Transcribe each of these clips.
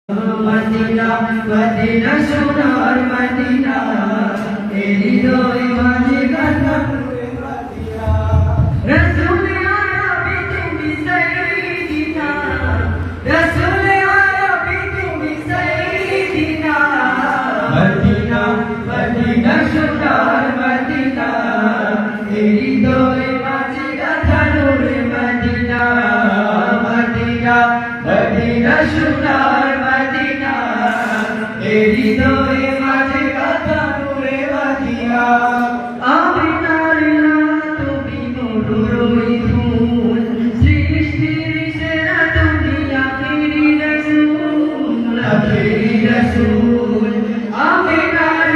Medina Medina সোনার Medina তেরি দোয় মাঝে গাথা মদিনা রসুল আরবি তুমি সাইয়্যিদিনা রসুল আরবি তুমি সাইয়্যিদিনা মদিনা মদিনা সোনার মদিনা তেরি দোয় মাঝে গাথা মদিনা মদিনা মদিনা সোনার হৃদয়ে মাঝে কথা নূরে মদিনা আমিনার তুমি মধুরই ফুল সৃষ্টির সেরা তুমি আখিরি রাসূল আমিনার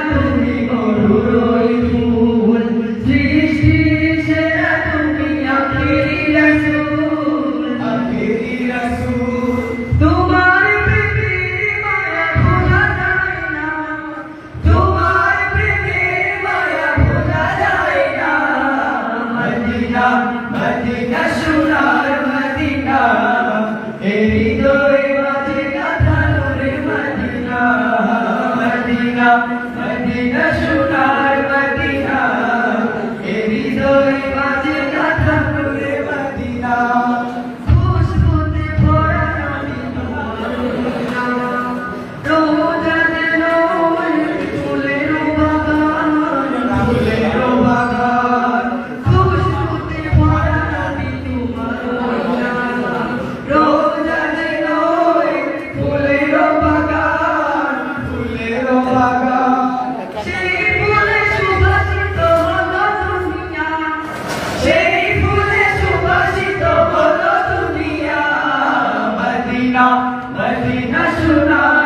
তুমি মধুরই ফুল সৃষ্টির সেরা তুমি আখিরি রাসূল তোমার মদিনা সোনার মদিনা হৃদয়ে মাঝে গাথা নূরে মদিনা মদিনা মদিনা সোনার মদিনা হৃদয়ে মাঝে গাথা নূরে মদিনা খুশবুতে ভরা মদিনা রোজাতে নয় ফুলের বাগান মদিনা সোনার